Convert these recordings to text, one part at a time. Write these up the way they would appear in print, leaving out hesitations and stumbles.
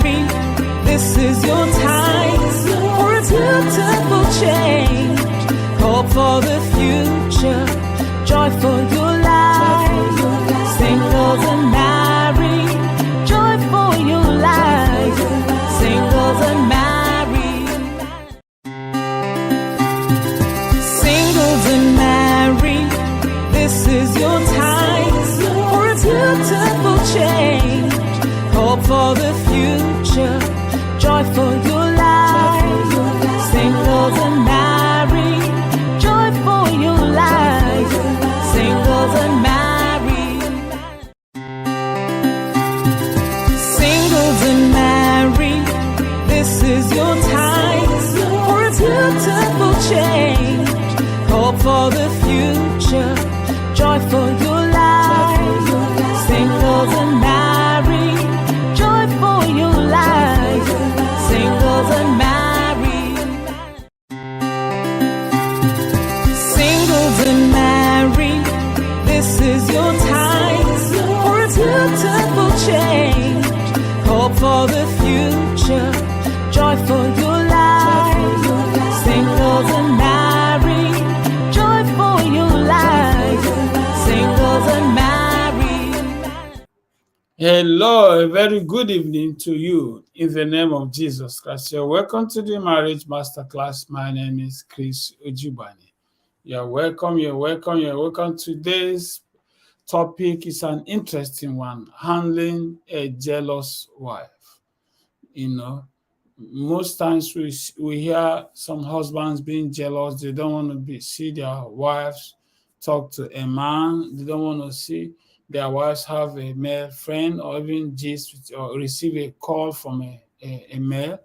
marry. This is your time for a beautiful change. Hope for the future, joy for your life. Singles and married, joy for your life. Singles and married. Singles and married, this is your time for a beautiful change. Hope for the future, joy for your life. Singles and married, joy for your life. Singles and married. Singles and married, this is your time for a beautiful change. Hope for the future, joy for your life. Singles and married, joy for your life. Singles and married. Singles and married, this is your time for a beautiful change. Hope for the future, joy for your life. Singles and married, joy for your life. Singles and married. Hello, a very good evening to you in the name of Jesus Christ. You're welcome to the Marriage Masterclass. My name is Chris Ojibani. You're welcome, you're welcome, you're welcome. Today's topic is an interesting one, handling a jealous wife. You know, most times we hear some husbands being jealous. They don't want to see their wives talk to a man. They don't want to see their wives have a male friend or even gist or receive a call from a male.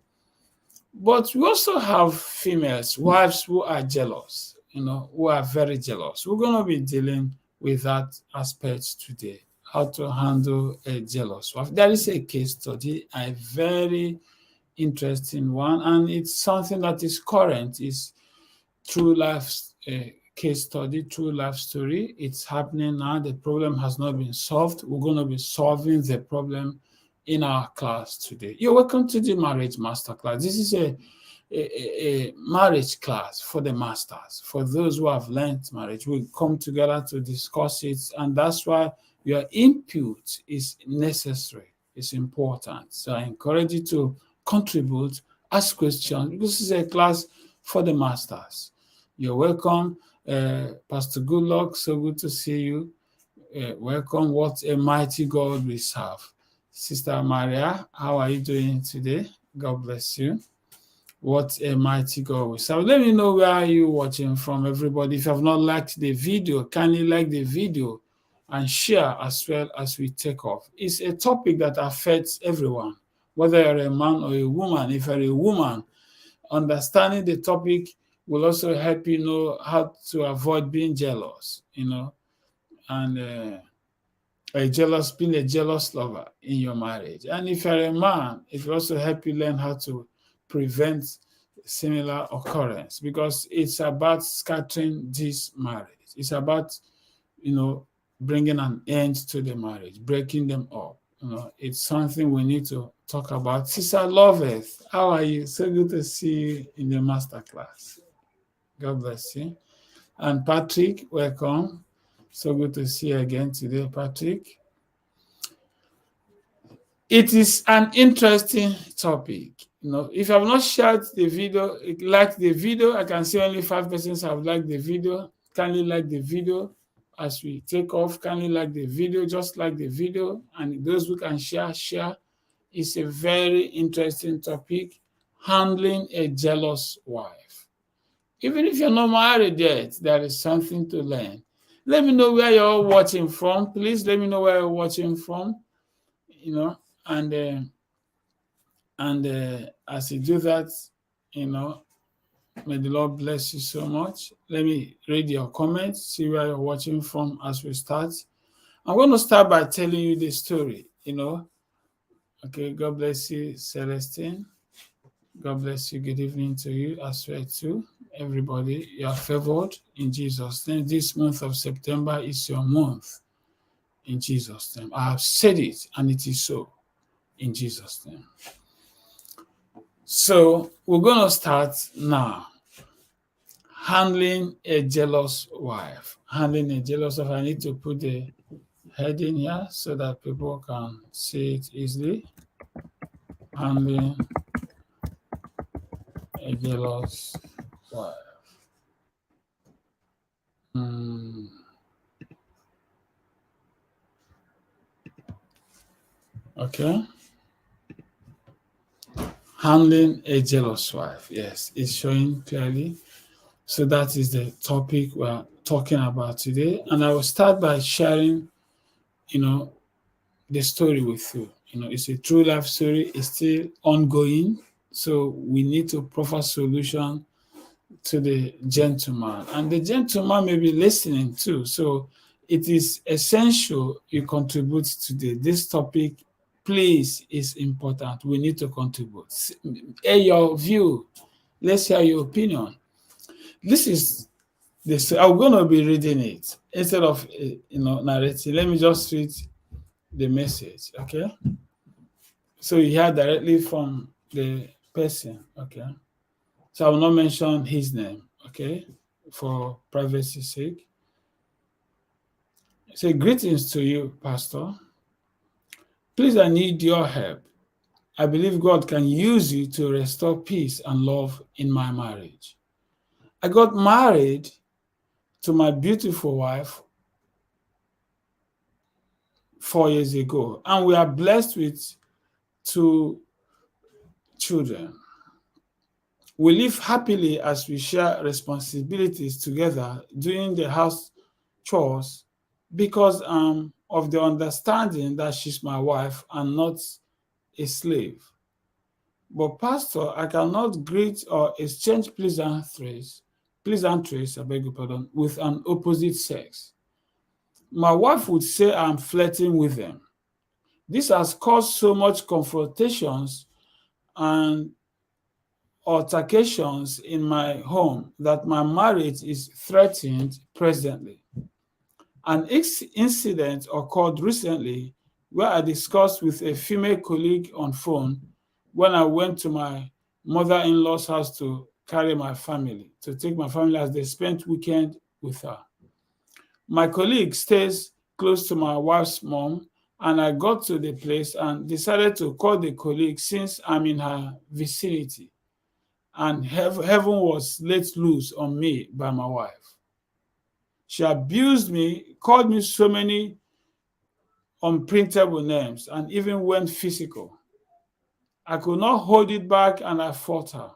But we also have females, wives who are jealous, who are very jealous. We're going to be dealing with that aspect today, how to handle a jealous wife. There is a case study, a very interesting one, and it's something that is current. It's true life case study, true life story. It's happening now. The problem has not been solved. We're going to be solving the problem in our class today. You're welcome to the Marriage Masterclass. This is a marriage class for the masters, for those who have learned marriage. We come together to discuss it, and that's why your input is necessary. It's important. So I encourage you to contribute, ask questions, because this is a class for the masters. You're welcome. Pastor Goodluck, so good to see you. Welcome. What a mighty God we serve. Sister Maria, how are you doing today? God bless you. What a mighty God we serve. Let me know where you're watching from, everybody. If you have not liked the video, kindly like the video and share as well as we take off. It's a topic that affects everyone, whether you're a man or a woman. If you're a woman, understanding the topic will also help you know how to avoid being jealous, and being a jealous lover in your marriage. And if you're a man, it will also help you learn how to prevent similar occurrence, because it's about scattering this marriage. It's about, bringing an end to the marriage, breaking them up. It's something we need to talk about. Sister Loveth, how are you? So good to see you in the masterclass. God bless you. And Patrick, welcome. So good to see you again today, Patrick. It is an interesting topic. If you have not shared the video, like the video, I can see only 5 persons have liked the video. Kindly like the video as we take off. Kindly like the video, just like the video. And those who can share. It's a very interesting topic, handling a jealous wife. Even if you're not married yet, there is something to learn. Let me know where you're watching from. Please let me know where you're watching from. And as you do that, may the Lord bless you so much. Let me read your comments, see where you're watching from as we start. I'm going to start by telling you the story, Okay, God bless you, Celestine. God bless you. Good evening to you as well too. Everybody, you are favored in Jesus' name. This month of September is your month in Jesus' name. I have said it and it is so in Jesus' name. So we're going to start now. Handling a jealous wife. Handling a jealous wife. I need to put the heading here so that people can see it easily. Handling a jealous wife. Okay. Handling a jealous wife. Yes, it's showing clearly. So that is the topic we're talking about today. And I will start by sharing, the story with you. It's a true life story. It's still ongoing. So we need to proffer solution to the gentleman. And the gentleman may be listening too. So it is essential you contribute today. This topic, please, is important. We need to contribute. Hear your view. Let's hear your opinion. This is this. I'm going to be reading it instead of narrating. Let me just read the message. Okay. So you hear directly from the person. Okay. So I will not mention his name. Okay, for privacy's sake. Say, greetings to you, Pastor. Please, I need your help. I believe God can use you to restore peace and love in my marriage. I got married to my beautiful wife 4 years ago, and we are blessed with 2 children. We live happily as we share responsibilities together doing the house chores because of the understanding that she's my wife and not a slave. But Pastor, I cannot greet or exchange pleasantries, I beg your pardon, with an opposite sex. My wife would say I'm flirting with them. This has caused so much confrontations and altercations in my home that my marriage is threatened presently. An incident occurred recently where I discussed with a female colleague on phone when I went to my mother-in-law's house to take my family as they spent weekend with her. My colleague stays close to my wife's mom, and I got to the place and decided to call the colleague since I'm in her vicinity. And heaven was let loose on me by my wife. She abused me, called me so many unprintable names, and even went physical. I could not hold it back and I fought her.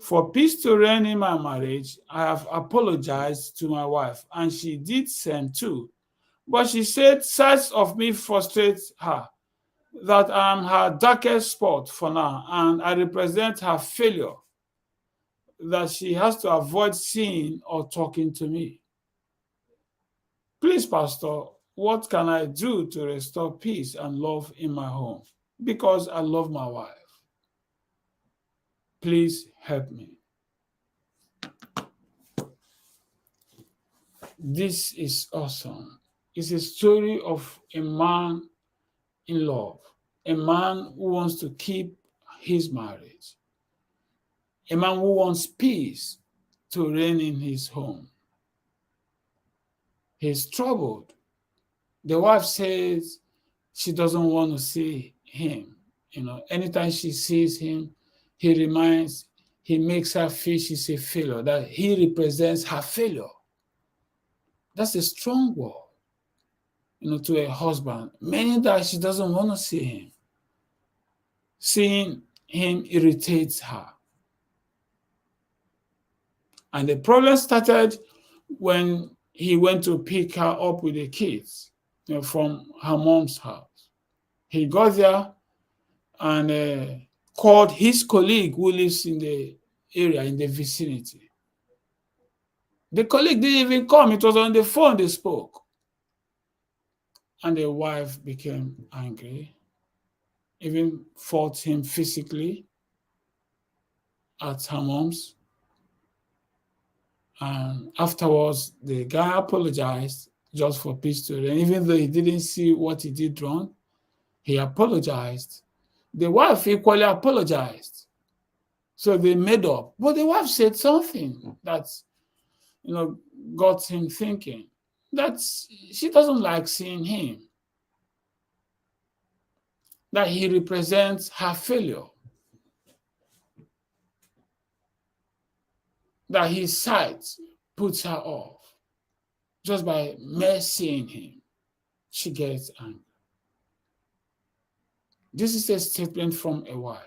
For peace to reign in my marriage, I have apologized to my wife, and she did same too. But she said sights of me frustrate her, that I am her darkest spot for now, and I represent her failure, that she has to avoid seeing or talking to me. Please, Pastor, what can I do to restore peace and love in my home? Because I love my wife. Please help me. This is awesome. It's a story of a man in love, a man who wants to keep his marriage, a man who wants peace to reign in his home. He's troubled. The wife says she doesn't want to see him. Anytime she sees him, he makes her feel she's a failure, that he represents her failure. That's a strong word, to a husband, meaning that she doesn't want to see him. Seeing him irritates her. And the problem started when he went to pick her up with the kids from her mom's house. He got there and called his colleague who lives in the area, in the vicinity. The colleague didn't even come. It was on the phone they spoke. And the wife became angry, even fought him physically at her mom's. And afterwards, the guy apologized just for peace to reign. Even though he didn't see what he did wrong, he apologized The wife equally apologized. So they made up. But the wife said something that, got him thinking that she doesn't like seeing him, that he represents her failure, that his sight puts her off. Just by mere seeing him, she gets angry. This is a statement from a wife.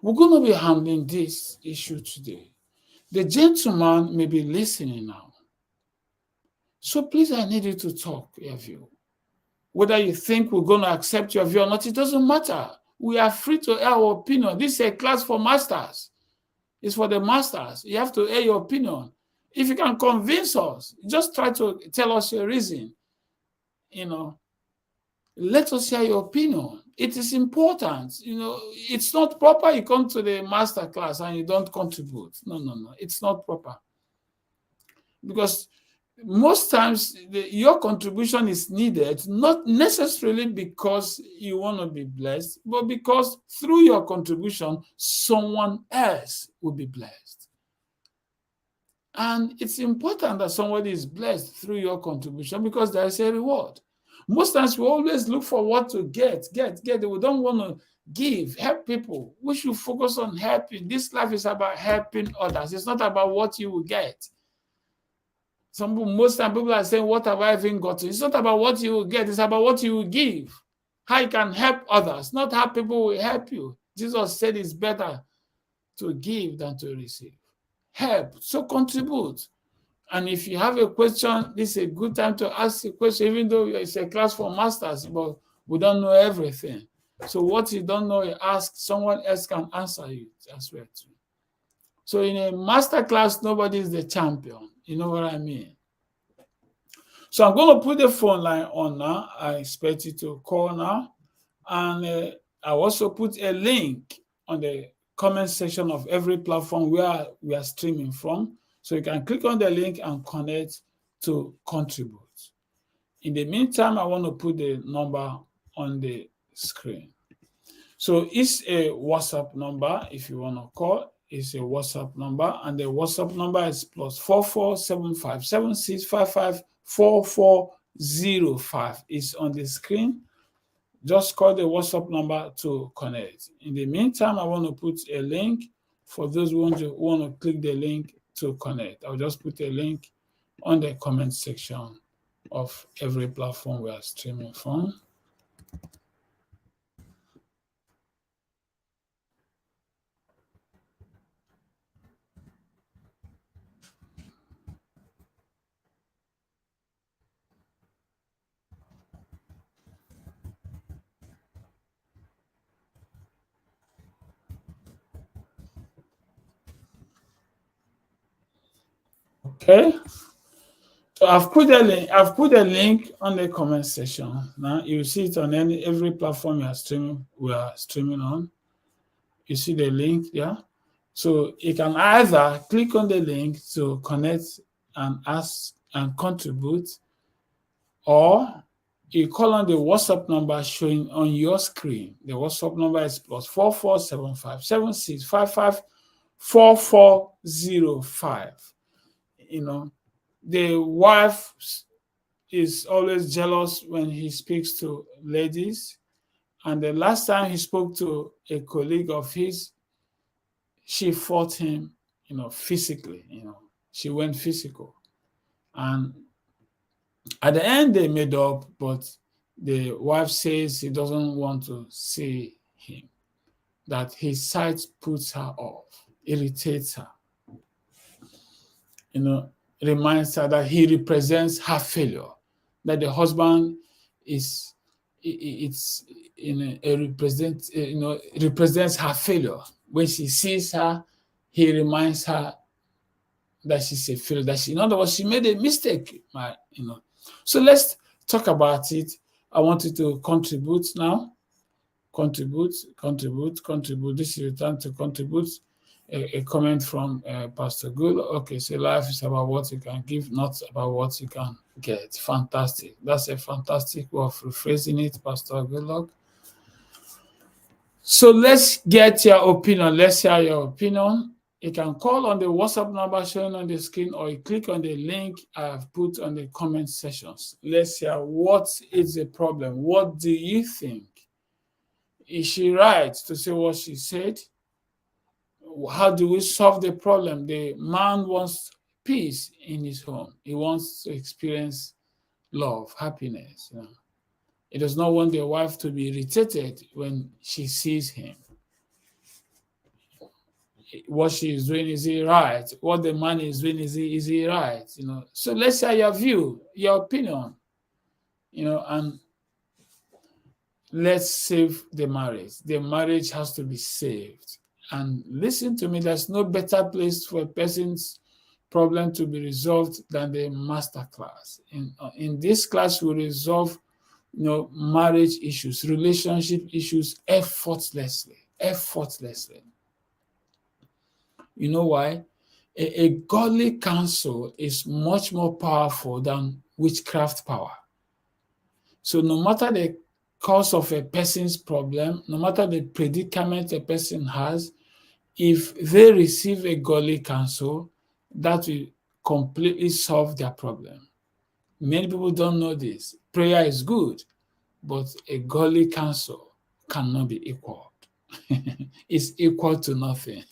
We're going to be handling this issue today. The gentleman may be listening now. So please, I need you to talk your view. Whether you think we're going to accept your view or not, it doesn't matter. We are free to air our opinion. This is a class for masters. It's for the masters. You have to air your opinion. If you can convince us, just try to tell us your reason. Let us hear your opinion. It is important. It's not proper you come to the master class and you don't contribute. No. It's not proper. Because most times your contribution is needed, not necessarily because you want to be blessed, but because through your contribution, someone else will be blessed. And it's important that somebody is blessed through your contribution because there is a reward. Most times we always look for what to get. We don't want to give, help people. We should focus on helping. This life is about helping others. It's not about what you will get. Most times people are saying, what have I even gotten? It's not about what you will get. It's about what you will give. How you can help others, not how people will help you. Jesus said it's better to give than to receive. Help, so contribute. And if you have a question, this is a good time to ask a question, even though it's a class for masters, but we don't know everything. So what you don't know, you ask, someone else can answer you as well too. So in a master class, nobody is the champion. You know what I mean? So I'm going to put the phone line on now. I expect you to call now. And I also put a link on the comment section of every platform where we are streaming from. So you can click on the link and connect to contribute. In the meantime, I want to put the number on the screen. So it's a WhatsApp number if you want to call. It's a WhatsApp number, and the WhatsApp number is +447576554405. It's on the screen. Just call the WhatsApp number to connect. In the meantime, I want to put a link for those who want to click the link to connect. I'll just put a link on the comment section of every platform we are streaming from. Okay. So I've put a link on the comment section. Now you see it on every platform we are streaming on. You see the link there. So you can either click on the link to connect and ask and contribute, or you call on the WhatsApp number showing on your screen. The WhatsApp number is +447576554405. The wife is always jealous when he speaks to ladies. And the last time he spoke to a colleague of his, she fought him, physically. She went physical. And at the end, they made up, but the wife says she doesn't want to see him, that his sight puts her off, irritates her. Reminds her that he represents her failure, that the husband represents her failure. When she sees her, he reminds her that she's a failure, that in other words, she made a mistake. So let's talk about it. I want you to contribute now. Contribute. This is your time to contribute. A comment from Pastor Good. Okay, so life is about what you can give, not about what you can get. Fantastic. That's a fantastic way of rephrasing it, Pastor Goodluck. So let's get your opinion. Let's hear your opinion. You can call on the WhatsApp number shown on the screen, or you click on the link I have put on the comment sections. Let's hear what is the problem. What do you think? Is she right to say what she said? How do we solve the problem? The man wants peace in his home. He wants to experience love, happiness. He does not want the wife to be irritated when she sees him. What she is doing, is he right? What the man is doing, is he right? So let's hear your view, your opinion, and let's save the marriage. The marriage has to be saved. And listen to me, there's no better place for a person's problem to be resolved than the masterclass. In this class, we resolve marriage issues, relationship issues effortlessly. You know why? A godly counsel is much more powerful than witchcraft power. So no matter the cause of a person's problem, no matter the predicament a person has, if they receive a godly counsel, that will completely solve their problem. Many people don't know this. Prayer is good, but a godly counsel cannot be equaled. It's equal to nothing.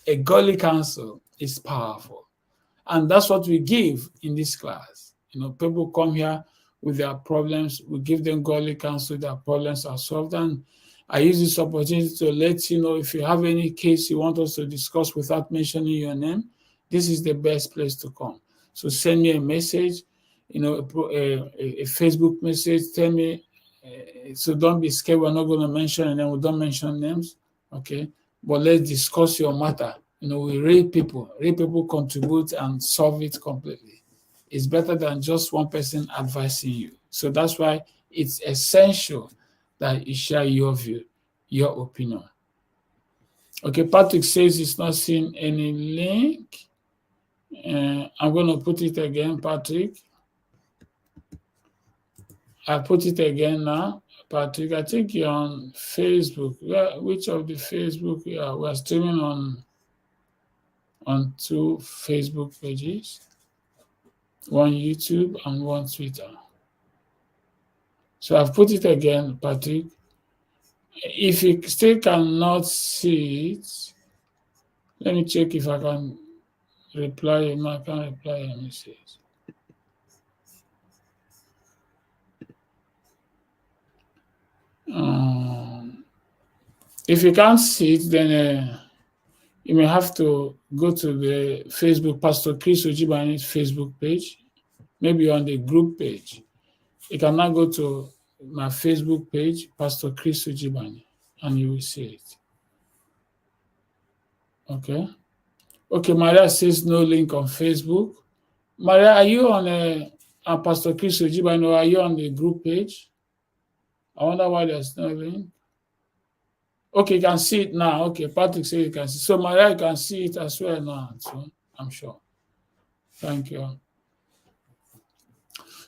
A godly counsel is powerful. And that's what we give in this class. People come here with their problems. We give them godly counsel. Their problems are solved. And I use this opportunity to let you know, if you have any case you want us to discuss without mentioning your name, this is the best place to come. So send me a message, a Facebook message. Tell me. So don't be scared. We're not going to mention your name. We don't mention names. Okay. But let's discuss your matter. We read people. People contribute and solve it completely. It's better than just one person advising you. So that's why it's essential that you share your view, your opinion. Okay, Patrick says he's not seeing any link. I'm going to put it again, Patrick. I put it again now. Patrick, I think you're on Facebook. Which of the Facebook? Yeah, we're streaming on 2 Facebook pages, one YouTube and one Twitter. So I've put it again, Patrick. If you still cannot see it, let me check if I can reply. I can reply a message. If you can't see it, then you may have to go to the Facebook, Pastor Chris Ojibani's Facebook page, maybe on the group page. You can now go to my Facebook page, Pastor Chris Ojibani, and you will see it. Okay, Maria says no link on Facebook. Maria, are you on Pastor Chris Ojibani, or are you on the group page? I wonder why there's no link. Okay, you can see it now. Okay, Patrick said you can see. So Maria, you can see it as well now. So I'm sure. Thank you.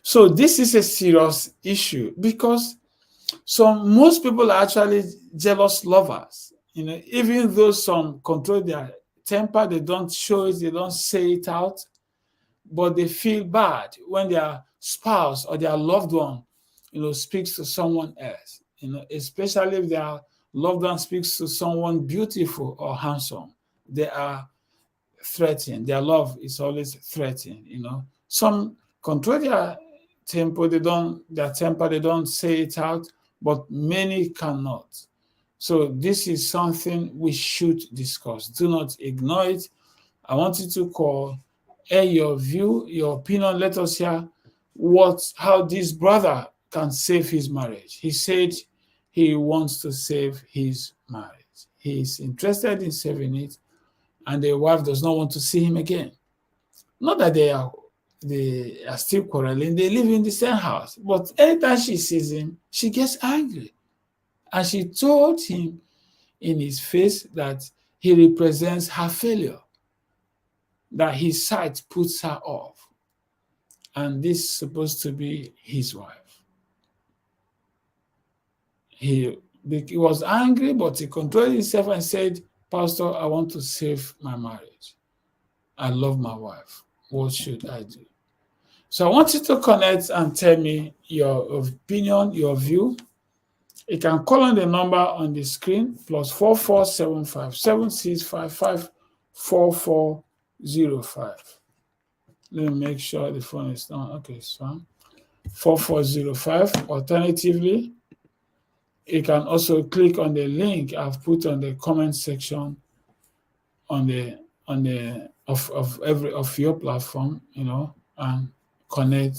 So this is a serious issue because most people are actually jealous lovers. Even though some control their temper, they don't show it, they don't say it out, but they feel bad when their spouse or their loved one, speaks to someone else. Especially if their loved one speaks to someone beautiful or handsome, they are threatened. Their love is always threatened. Some control their temper, they don't say it out, but many cannot. So this is something we should discuss. Do not ignore it. I want you to call, air your view, your opinion. Let us hear how this brother can save his marriage. He said he wants to save his marriage. He is interested in saving it, and the wife does not want to see him again. Not that they are still quarreling. They live in the same house. But anytime she sees him, she gets angry. And she told him in his face that he represents her failure, that his sight puts her off. And this is supposed to be his wife. He He was angry, but he controlled himself and said, Pastor, I want to save my marriage. I love my wife. What should I do? So I want you to connect and tell me your opinion, your view. You can call on the number on the screen, +4475 7655 4405. Let me make sure the phone is on. Okay, it's fine. 4405. Alternatively, you can also click on the link I've put on the comment section of your platform, and connect.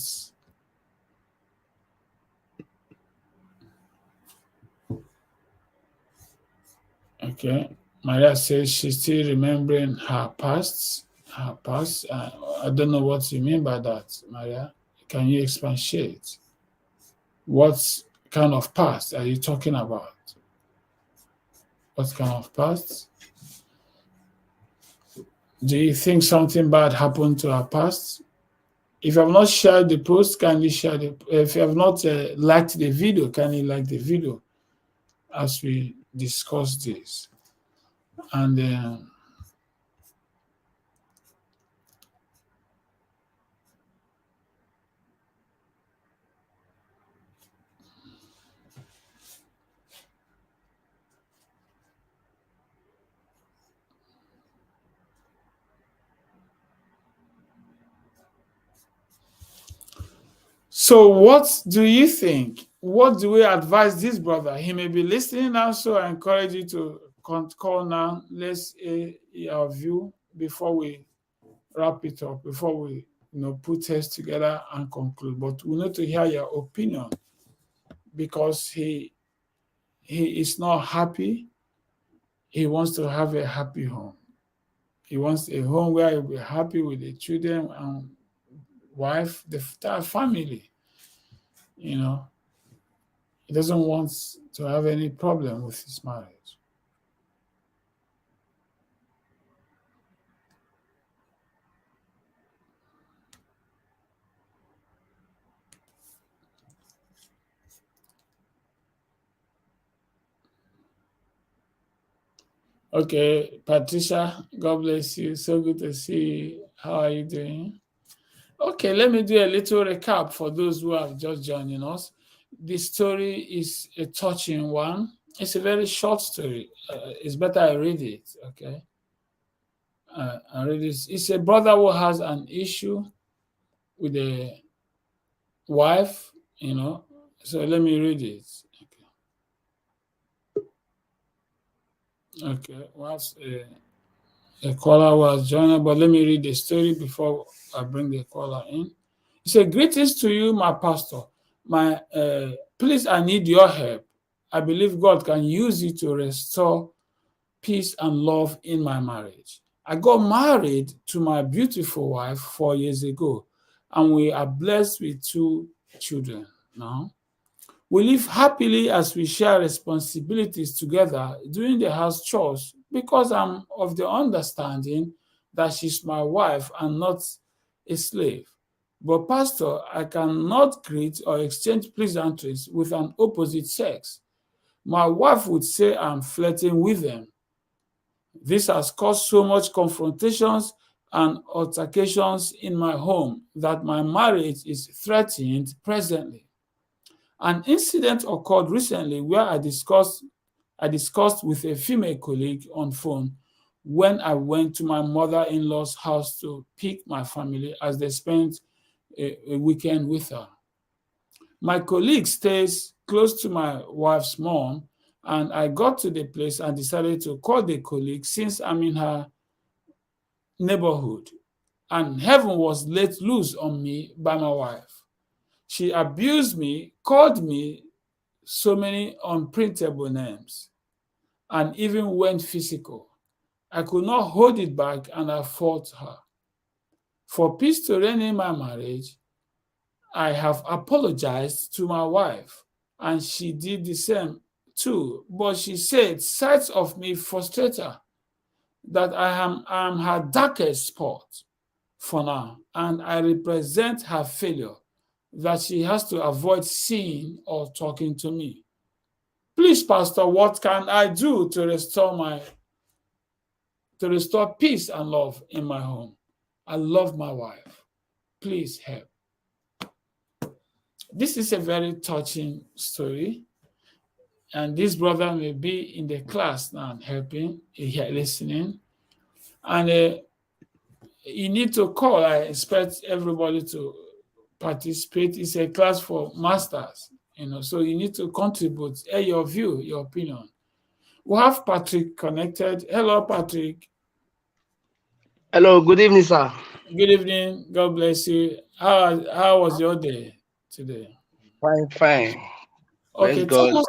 Okay. Maria says she's still remembering her past. I don't know what you mean by that, Maria. Can you expatiate? What kind of past are you talking about? What kind of past? Do you think something bad happened to her past? If you have not shared the post, kindly share it. If you have not liked the video, kindly like the video as we discuss this. And so what do you think? What do we advise this brother? He may be listening now, so I encourage you to call now. Let's hear our view before we wrap it up, before we put heads together and conclude. But we need to hear your opinion because he is not happy. He wants to have a happy home. He wants a home where he'll be happy with the children and wife, the entire family. He doesn't want to have any problem with his marriage. Okay, Patricia, God bless you. So good to see you. How are you doing? Okay, let me do a little recap for those who have just joining us. This story is a touching one. It's a very short story. It's better I read it, okay? I read it. It's a brother who has an issue with a wife, So let me read it. Okay, once a caller was joining, but let me read the story before I bring the caller in. He said, "Greetings to you, my pastor. Please, I need your help. I believe God can use you to restore peace and love in my marriage. I got married to my beautiful wife 4 years ago, and we are blessed with 2 children now. We live happily as we share responsibilities together doing the house chores because I'm of the understanding that she's my wife and not a slave. But, Pastor, I cannot greet or exchange pleasantries with an opposite sex. My wife would say I'm flirting with them. This has caused so much confrontations and altercations in my home that my marriage is threatened presently. An incident occurred recently where I discussed with a female colleague on phone when I went to my mother-in-law's house to pick my family as they spent a weekend with her. My colleague stays close to my wife's mom, and I got to the place and decided to call the colleague since I'm in her neighborhood, and heaven was let loose on me by my wife. She abused me, called me so many unprintable names, and even went physical. I could not hold it back and I fought her. For peace to reign in my marriage, I have apologized to my wife, and she did the same too. But she said sights of me frustrate her, that I am her darkest spot for now, and I represent her failure, that she has to avoid seeing or talking to me. Please, Pastor, what can I do to restore peace and love in my home? I love my wife. Please help. This is a very touching story. And this brother may be in the class now helping, listening. And you need to call. I expect everybody to participate. It's a class for masters, so you need to contribute, your view, your opinion. We have Patrick connected. Hello, Patrick. Hello, good evening, sir. Good evening. God bless you. How was your day today? Fine. Okay, Praise God.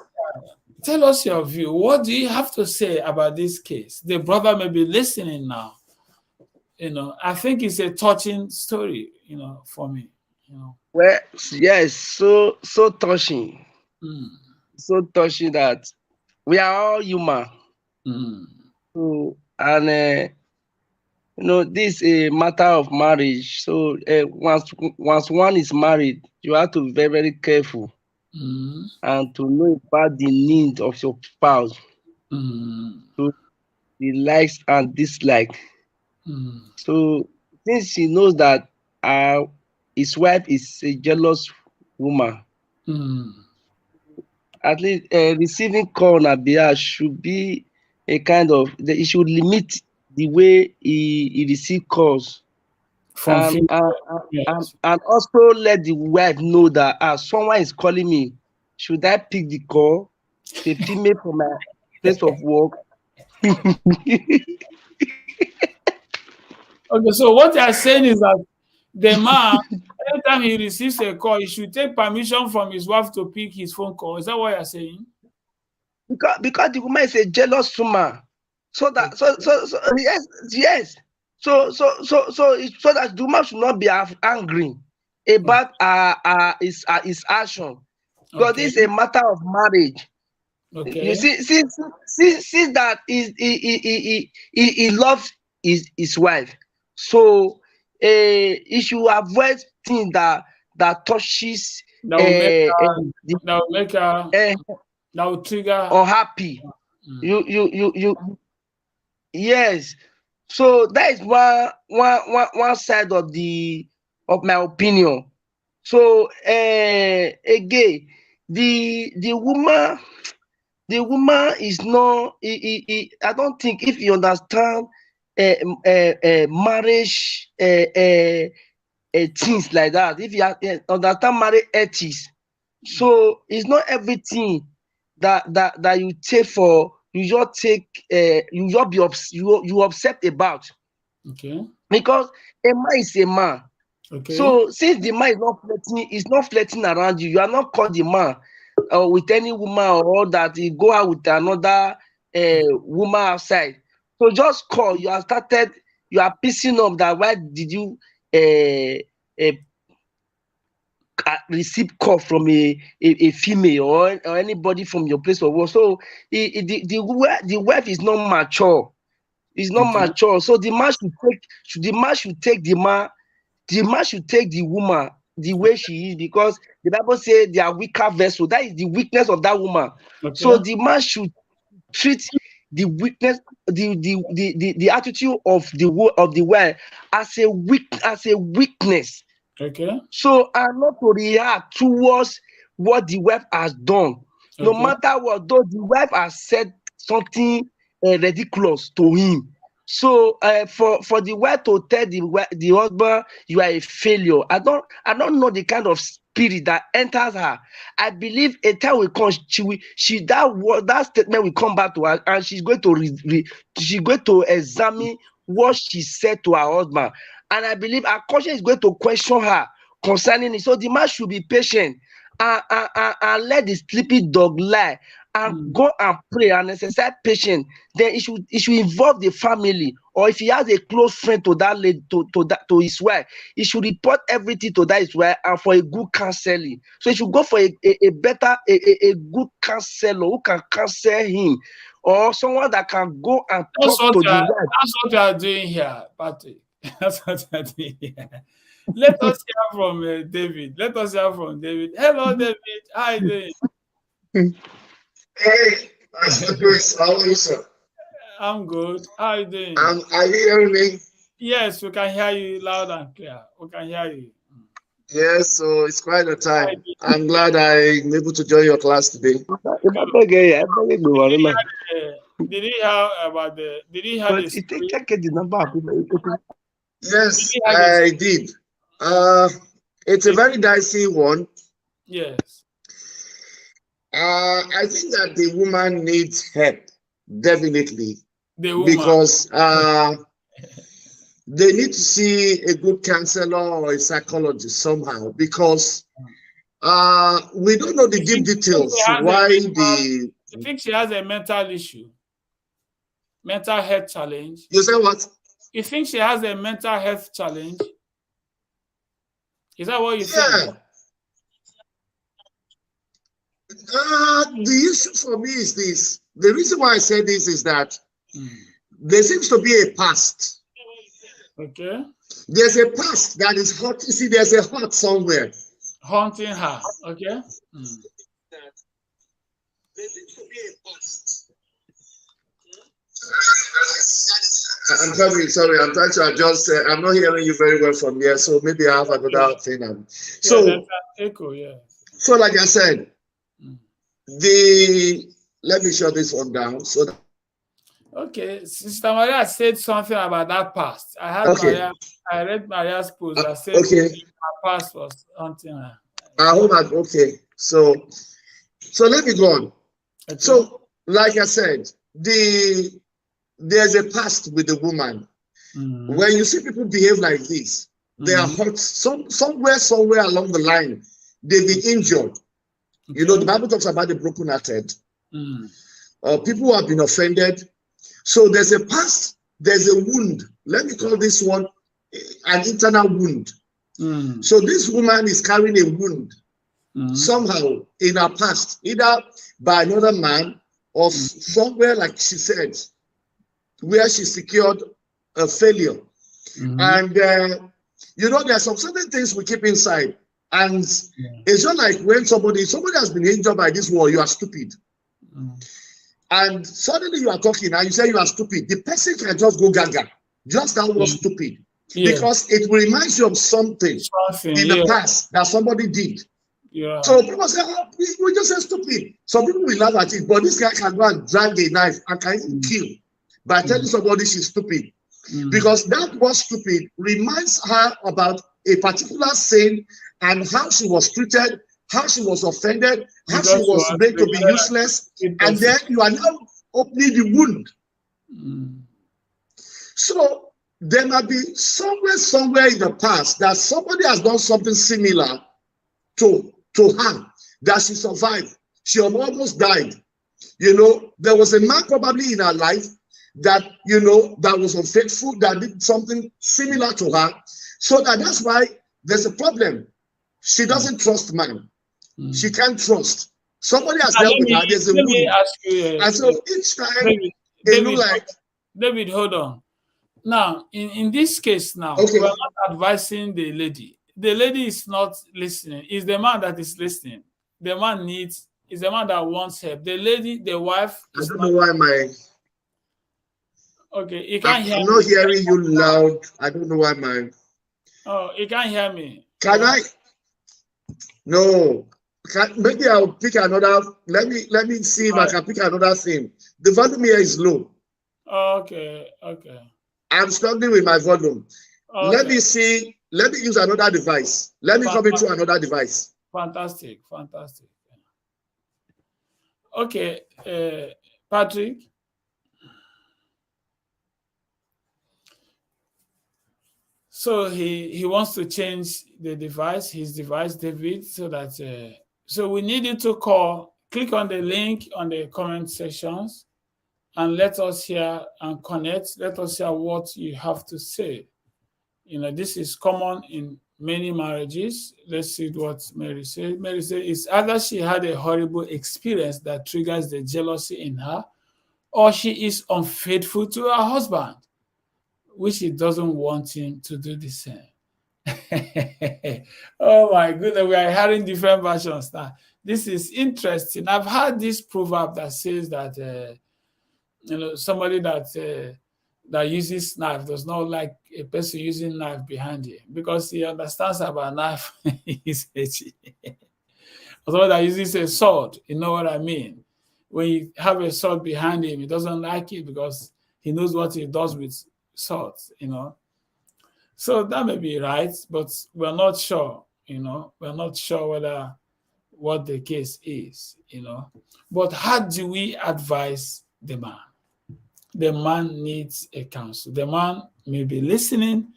tell us your view. What do you have to say about this case? The brother may be listening now. I think it's a touching story, for me. Well, yes, so touching. Mm. So touching that we are all human. Mm. So, and this is a matter of marriage. So once one is married, you have to be very, very careful and to know about the needs of your spouse, to the likes and dislikes. So since he knows that his wife is a jealous woman, at least receiving call on her behalf should be a kind of he should limit the way he receive calls, From and female, and and yes. and also let the wife know that someone is calling me, should I pick the call? It's a female from my place of work. Okay, so what you are saying is that the man, anytime he receives a call, he should take permission from his wife to pick his phone call. Is that what you are saying? Because the woman is a jealous woman, so that so yes, so that the woman should not be angry about his action, because Okay. this is a matter of marriage. You Okay. see, since that he loves his wife, so he should avoid things that touches That will make the that will make her uh, that will trigger. or happy. You yes. So that is one side of my opinion. So again, the woman is not. I don't think if you understand marriage things like that. If you understand marriage ethics, so it's not everything that you take for you just take you just be you upset about, Okay. because a man is a man. Okay. So since the man is not flirting around you, you are not called the man with any woman, or that he go out with another woman outside. So just call, you are pissing off that why did you uh, receive call from a female, or anybody from your place of work. So the wife is not mature. Is not Okay. mature. So the man should take the woman the way she is, because the Bible says they are weaker vessel. That is the weakness of that woman. So Okay. the man should treat the weakness, the attitude of the wife as a weakness. Okay. So, and not to react towards what the wife has done, no Okay. matter what, though the wife has said something ridiculous to him. So, for the wife to tell the husband, you are a failure. I don't know the kind of spirit that enters her. I believe a time will come, that statement will come back to her, and she's going to examine what she said to her husband, and I believe her conscience is going to question her concerning it. So the man should be patient, and let the sleepy dog lie, and go and pray and exercise patience. Then it should involve the family, or if he has a close friend to that lady, to his wife, he should report everything to that his wife, and for a good counseling. So he should go for a better a good counselor who can counsel him, or someone that can go and That's talk what to you the are, wife. that's what you are doing here, Patrick. That's what you are doing here. Let us hear from David. Let us hear from David. Hello, David. How are you doing? Hey, Pastor Chris, how are you, sir? I'm good. How are you doing? Are you hearing me? Yes, we can hear you loud and clear. We can hear you. Yes, so it's quite a How time. you doing? I'm glad I'm able to join your class today. Ẹ bẹ́ẹ̀ gbé wọlé mà. Did he have about the? Did he have But a it take story? check the number of people. Yes, Did he have a I did. It's a very dicey one. yes? I think that the woman needs help, definitely, The woman. because they need to see a good counselor or a psychologist somehow, because we don't know the You deep think she details has a why mental- the. You think she has a mental issue, mental health challenge? You say what? You think she has a mental health challenge? Is that what you Yeah. think? The issue for me is this. The reason why I say this is that Mm. there seems to be a past. Okay. There's a past that is hot. You see, there's a hot somewhere. Haunting her. Okay. Mm. There seems to be a past. I'm coming. Sorry, I'm trying to adjust. I'm not hearing you very well from here, so maybe I have another thing. Yeah, So, there's an echo. Yeah. so like I said, Mm. let me shut this one down. So, Okay, Sister Maria said something about that past. okay, I read Maria's post that said okay. her past was haunting her. I hope that okay. So let me go on. Okay. So, like I said, there's a past with the woman. Mhm. When you see people behave like this, they are hurt. Somewhere along the line, they've been injured. You know, the Bible talks about the broken-hearted. Mm. People who have been offended. So there's a past, there's a wound. Let me call this one an internal wound. Mm. So this woman is carrying a wound Mhm. somehow in her past, either by another man or somewhere, like she said, where she secured a failure. Mhm. And you know, there are some certain things we keep inside. And it's not like when somebody has been injured by this war, you are stupid. Mm. And suddenly you are talking and you say you are stupid. The person can just go gaga. Just that was stupid. Yeah. Because it reminds you of something in the past that somebody did. Yeah. So people say, oh, we just say stupid. Some people will laugh at it, but this guy can go and drag a knife and can even kill by telling somebody she's stupid. Because that was stupid reminds her about a particular sin and how she was treated, how she was offended, how she was made to be useless, and then you are now opening the wound. Mm. So there might be somewhere in the past that somebody has done something similar to her, that she survived. She almost died. You know, there was a man probably in her life that, you know, that was unfaithful, that did something similar to her. So that's why there's a problem. She doesn't trust man. She can't trust. Somebody has dealt with her. There's a wound. Ask you, And so each time it look like. David, hold on. Now, in this case now, Okay. we're not advising the lady. The lady is not listening. It's the man that is listening. The man is the man that wants help. The lady, the wife I is don't know why okay, you can't hear I'm me. not hearing you loud. I don't know why Oh, you can't hear me. Can I? No. Maybe I'll pick another. Let me see if I can pick another thing. The volume here is low. Okay. I'm struggling with my volume. Okay. Let me see. Let me use another device. Let me come into another device. Fantastic. Okay, Patrick. So he wants to change the device, his device, David, so that so we need you to click on the link on the comment sections and let us hear and connect. Let us hear what you have to say. You know, this is common in many marriages. Let's see what Mary said. Mary said it's either she had a horrible experience that triggers the jealousy in her, or she is unfaithful to her husband, which she doesn't want him to do the same. Oh my goodness, we are hearing different versions now. This is interesting. I've heard this proverb that says that somebody that uses knife does not like a person using knife behind him because he understands about knife. He's edgy. Somebody that uses a sword, you know what I mean? When you have a sword behind him, he doesn't like it because he knows what he does with swords, So that may be right, but we're not sure, We're not sure whether what the case is, But how do we advise the man? The man needs a counsel. The man may be listening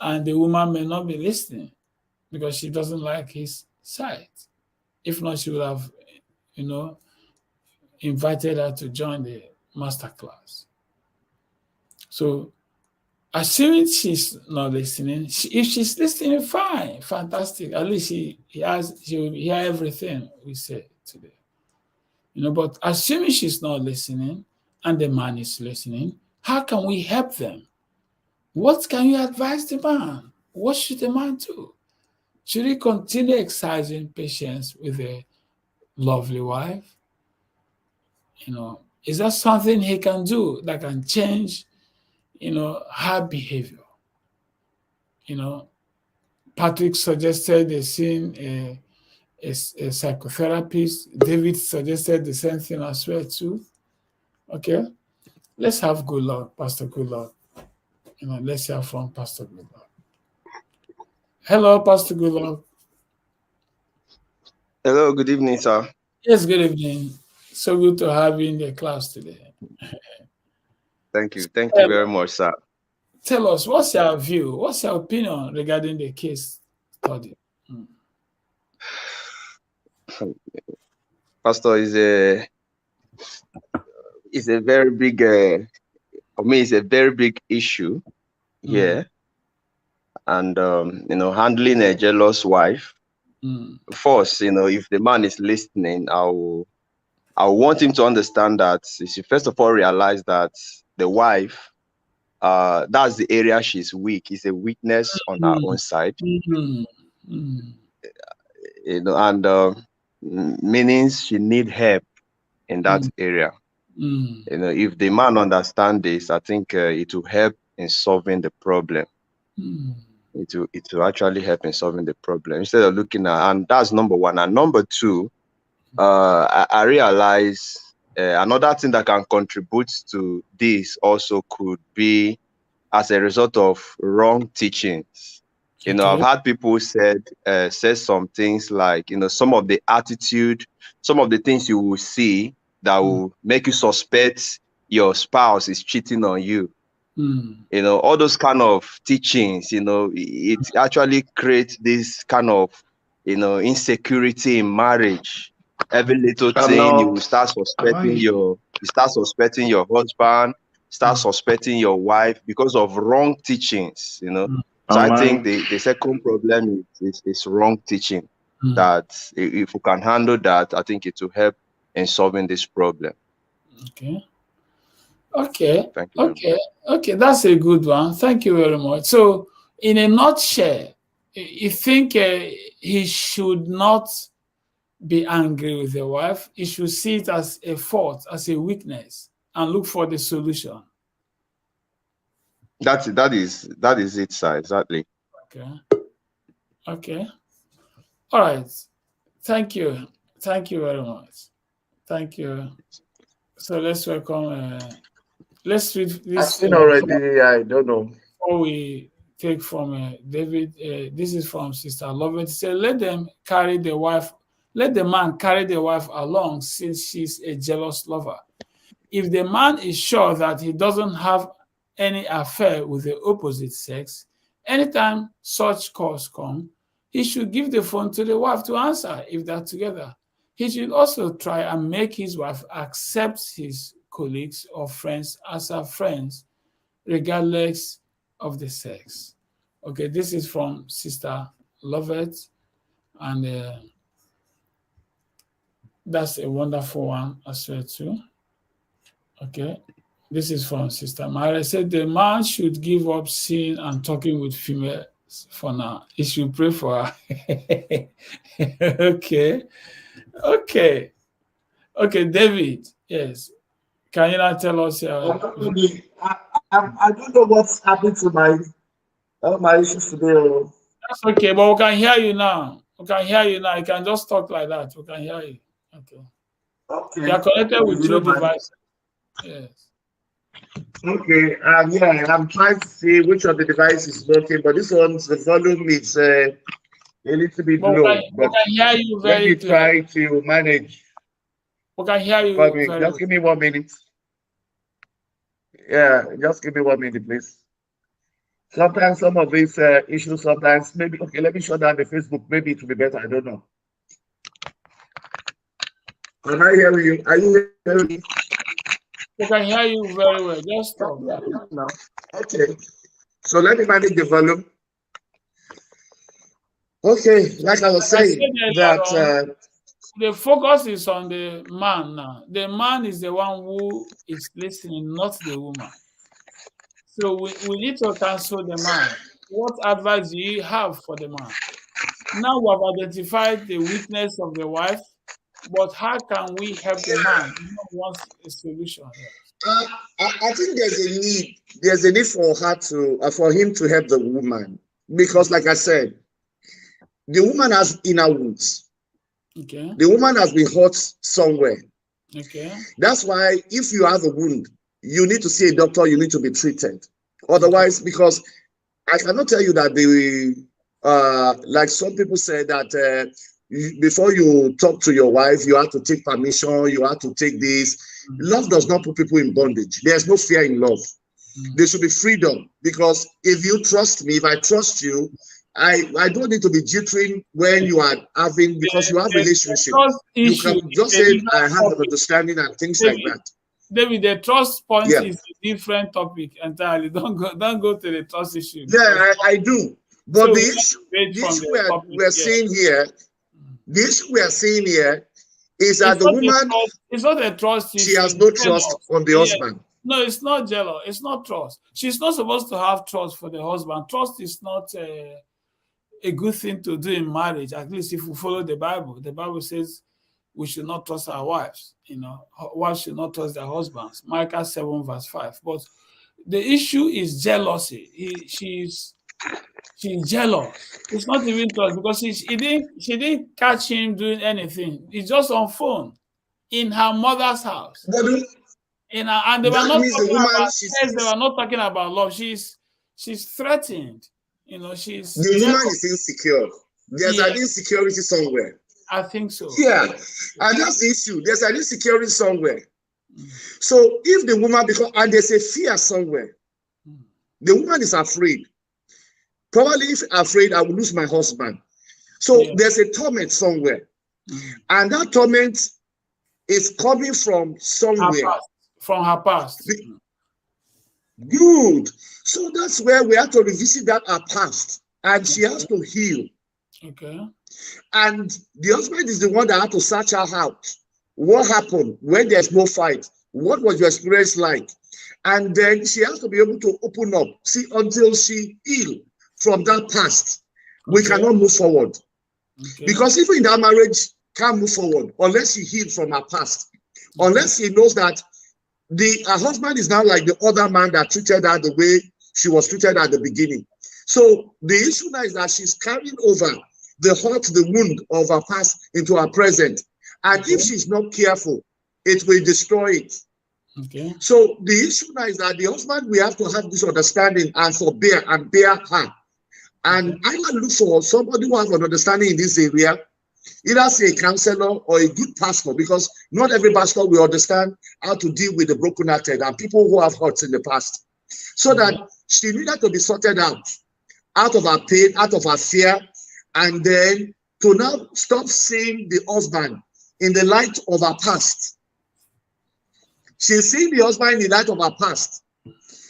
and the woman may not be listening because she doesn't like his side. If not, she would have, invited her to join the masterclass. So, assuming she's not listening, if she's listening, fine, fantastic. At least she will hear everything we say today. But assuming she's not listening and the man is listening, how can we help them? What can you advise the man? What should the man do? Should he continue exercising patience with a lovely wife? Is that something he can do that can change, her behavior? Patrick suggested they seeing a psychotherapist. David suggested the same thing as well too. Okay, let's have good luck, Pastor Good Luck. Let's hear from Pastor Good Luck. Hello, Pastor Good Luck. Hello, good evening, sir. Yes, good evening. So good to have you in the class today. Thank you. Thank you very much, sir. Tell us, what's your view? What's your opinion regarding the case study? Pastor, is a very big, it's a very big issue here. And, handling a jealous wife. First, if the man is listening, I want him to understand that he should first of all realize that the wife, that's the area she's weak. It's a weakness on her own side. And meaning she need help in that area. If the man understands this, I think it will help in solving the problem. It will actually help in solving the problem instead of looking at, and that's number one. And number two, I realize another thing that can contribute to this also could be as a result of wrong teachings. I've had people say some things like, some of the attitude, some of the things you will see that will make you suspect your spouse is cheating on you. All those kind of teachings, it actually creates this kind of, insecurity in marriage. Every little thing you will start suspecting your husband, start suspecting your wife because of wrong teachings, So I think the second problem is wrong teaching. That if we can handle that, I think it will help in solving this problem. Okay, that's a good one. Thank you very much. So, in a nutshell, you think he should not be angry with the wife. He should see it as a fault, as a weakness, and look for the solution. That is it, sir. Exactly. Okay. All right. Thank you very much. Thank you. So let's welcome. Let's read this. I've seen already. I don't know. Before we take from David, this is from Sister Lovett. Say, let the man carry the wife along, since she's a jealous lover. If the man is sure that he doesn't have any affair with the opposite sex, anytime such calls come, he should give the phone to the wife to answer if they're together. He should also try and make his wife accept his colleagues or friends as her friends, regardless of the sex. Okay, this is from Sister Lovett, and that's a wonderful one as well too. Okay, this is from Sister Mara. Said the man should give up seeing and talking with females for now. He should pray for her. Okay. Okay. Okay, David. Yes. Can you not tell us your... I don't know what's happened to my issues today. That's okay, but we can hear you now. We can hear you now. You can just talk like that. We can hear you. Okay. Okay. You are connected with You two don't mind. devices. Yes. Okay. Yeah, I'm trying to see which of the devices is working, but this one's the volume is a little bit But low. we But can hear you let me very clearly. try to manage. We can hear you For me, very just well. give me 1 minute. Yeah, just give me 1 minute, please. Sometimes some of these issues, sometimes maybe, okay, let me shut down the Facebook. Maybe it will be better. I don't know. Am I hearing you? Are you hearing me? We can hear you very well. Just talk. No. Okay. So let me manage the volume. Okay, like I was I said saying, earlier that on, the focus is on the man now. The man is the one who is listening, not the woman. So we need to cancel the man. What advice do you have for the man? Now we have identified the weakness of the wife, but how can we help the man? The man wants a solution here. I think there's a need. There's a need for her to, for him to help the woman, because, like I said, the woman has inner wounds. Okay. The woman has been hurt somewhere. Okay. That's why if you have a wound, you need to see a doctor. You need to be treated. Otherwise, because I cannot tell you that like some people say that before you talk to your wife, you have to take permission. You have to take this. Love does not put people in bondage. There's no fear in love. There should be freedom, because if you trust me, if I trust you, I don't need to be jittering when you are having, because you have relationship. You can just say I have an understanding and things like that. David, the trust point is a different topic entirely. Don't go to the trust issue. Yeah, I do. But so the issue we're seeing here, the issue we are seeing here is that the woman, it's not a trust issue. She has no trust on the husband. No, it's not jealous. It's not trust. She's not supposed to have trust for the husband. Trust is not a good thing to do in marriage. At least if we follow the Bible says we should not trust our wives. Wives should not trust their husbands. Micah 7 verse 5. But the issue is jealousy. She's jealous. It's not even trust, because she didn't catch him doing anything. He's just on phone in her mother's house. And they were not talking about sex. They were not talking about love. She's threatened. She's the woman is insecure. There's an insecurity somewhere. I think so. Yeah, and that's the issue. There's an insecurity somewhere. So if the woman, and there's a fear somewhere, the woman is afraid. Probably if afraid, I will lose my husband. So there's a torment somewhere, and that torment is coming from somewhere. From her past. Good. So that's where we have to revisit that her past, and she has to heal. Okay. And the husband is the one that had to search her out. What happened when there's no fight? What was your experience like? And then she has to be able to open up. See, until she heals from that past, we cannot move forward. Because even in that marriage, can't move forward unless she heals from her past. Unless she knows that her husband is now like the other man that treated her the way she was treated at the beginning. So the issue now is that she's carrying over the hurt, the wound of her past into her present. And if she's not careful, it will destroy it. So the issue now is that the husband, we have to have this understanding and forbear and bear her. And I will look for somebody who has an understanding in this area, either say a counselor or a good pastor, because not every pastor will understand how to deal with the brokenhearted and people who have hurts in the past. So that she needed to be sorted out of her pain, out of her fear, and then to now stop seeing the husband in the light of her past. She's seeing the husband in the light of her past.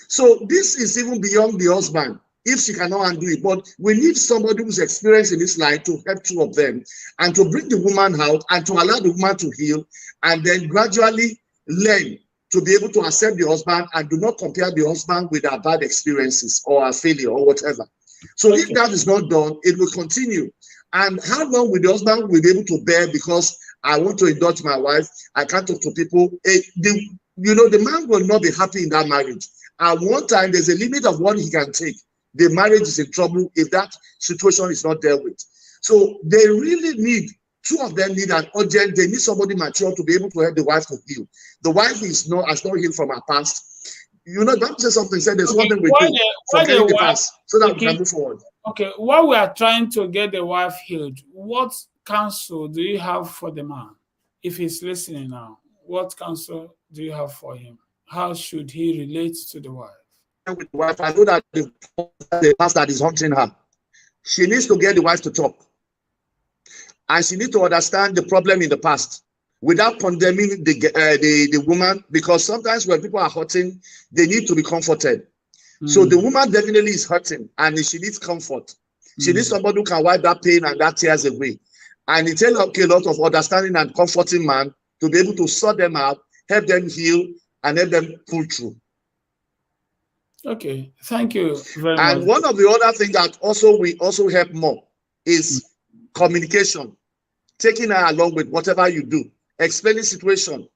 So this is even beyond the husband, if she cannot undo it. But we need somebody who's experienced in this life to help two of them and to bring the woman out and to allow the woman to heal, and then gradually learn to be able to accept the husband and do not compare the husband with her bad experiences or her failure or whatever. So if that is not done, it will continue. And how long will the husband be able to bear? Because I want to indulge my wife. I can't talk to people. The man will not be happy in that marriage. At one time, there's a limit of what he can take. The marriage is in trouble if that situation is not dealt with. So they really need, two of them need an urgent, they need somebody mature to be able to help the wife to heal. The wife has not healed from her past. The Bible says something, said there's one thing we do, forgetting the past, so that we can move forward. Okay, while we are trying to get the wife healed, what counsel do you have for the man? If he's listening now, what counsel do you have for him? How should he relate to the wife? With the wife, I know that the past that is haunting her. She needs to get the wife to talk. And she needs to understand the problem in the past without condemning the woman, because sometimes when people are hurting, they need to be comforted. So the woman definitely is hurting and she needs comfort. She needs somebody who can wipe that pain and that tears away. And it takes a lot of understanding and comforting man to be able to sort them out, help them heal, and help them pull through. Okay, thank you very much. And one of the other things that we also help more is communication. Taking her along with whatever you do, explaining situation,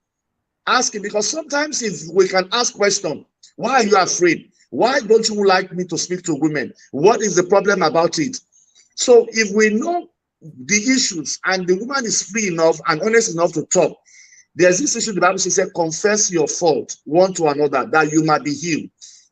asking, because sometimes if we can ask questions, why are you afraid? Why don't you like me to speak to women? What is the problem about it? So if we know the issues and the woman is free enough and honest enough to talk, there's this issue the Bible says, confess your fault one to another that you might be healed.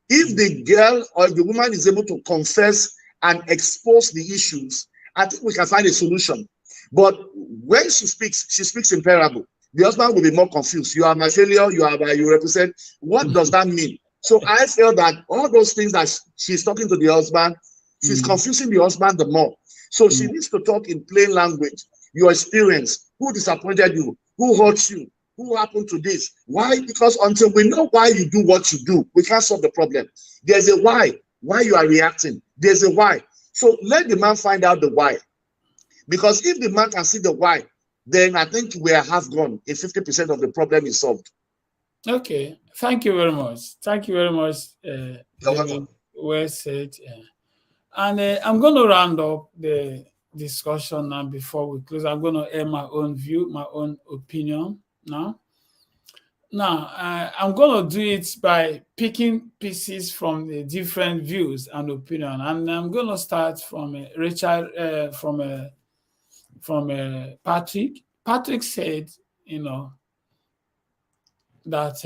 If the girl or the woman is able to confess and expose the issues, I think we can find a solution. But when she speaks in parable. The husband will be more confused. You are my failure, you represent. What does that mean? So I feel that all those things that she's talking to the husband, she's confusing the husband the more. So she needs to talk in plain language. Your experience, who disappointed you, who hurt you, who happened to this. Why? Because until we know why you do what you do, we can't solve the problem. There's a why you are reacting. There's a why. So let the man find out the why. Because if the man can see the why, then I think we are half gone. If 50% of the problem is solved. Okay, thank you very much. Thank you very much. Well said. And I'm going to round up the discussion now before we close. I'm going to air my own view, my own opinion now. Now, I'm going to do it by picking pieces from the different views and opinion. And I'm going to start from Richard, from Patrick. Patrick said, that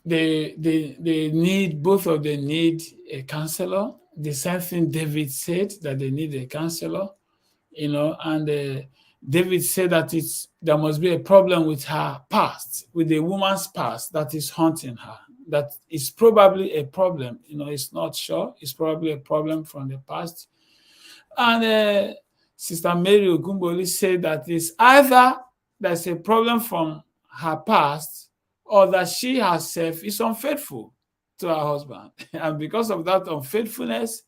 they need, both of them need a counselor. The same thing David said, that they need a counselor, and David said that there must be a problem with her past, with the woman's past that is haunting her. That is probably a problem, it's not sure. It's probably a problem from the past. And Sister Mary Ogunboli said that it's either there's a problem from her past or that she herself is unfaithful to her husband. And because of that unfaithfulness,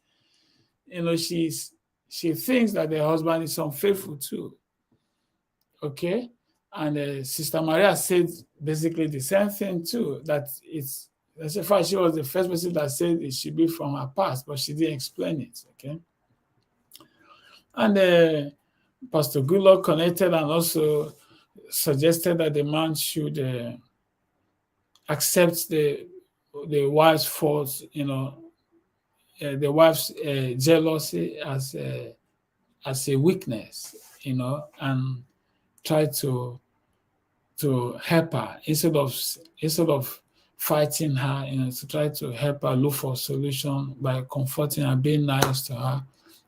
she thinks that the husband is unfaithful too. Okay? And Sister Maria said basically the same thing too, that as far as she was the first person that said it should be from her past, but she didn't explain it. Okay? And Pastor Goodluck connected and also suggested that the man should accept the wife's faults, the wife's jealousy as a weakness, and try to help her instead of fighting her, to try to help her look for a solution by comforting her, being nice to her,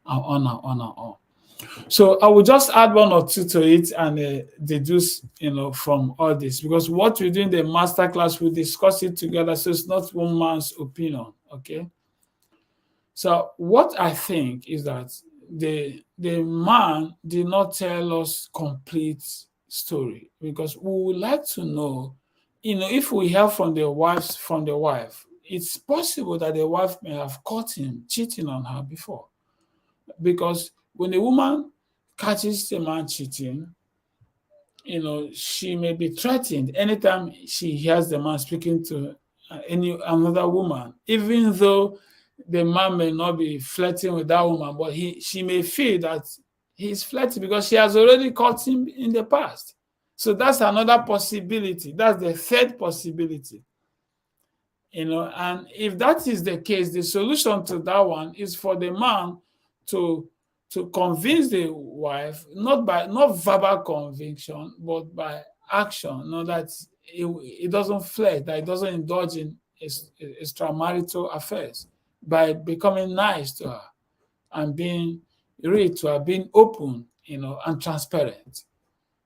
and on and on and on. So I will just add one or two to it and deduce, from all this, because what we do in the masterclass, we discuss it together, so it's not one man's opinion, okay? So what I think is that the man did not tell us complete story, because we would like to know, if we hear from the wife, it's possible that the wife may have caught him cheating on her before, because when a woman catches the man cheating, she may be threatened anytime she hears the man speaking to another woman, even though the man may not be flirting with that woman, but she may feel that he's flirting because she has already caught him in the past. So that's another possibility. That's the third possibility. And if that is the case, the solution to that one is for the man to convince the wife, not verbal conviction, but by action, that it doesn't flirt, that it doesn't indulge in extramarital affairs, by becoming nice to her and being real to her, being open, and transparent.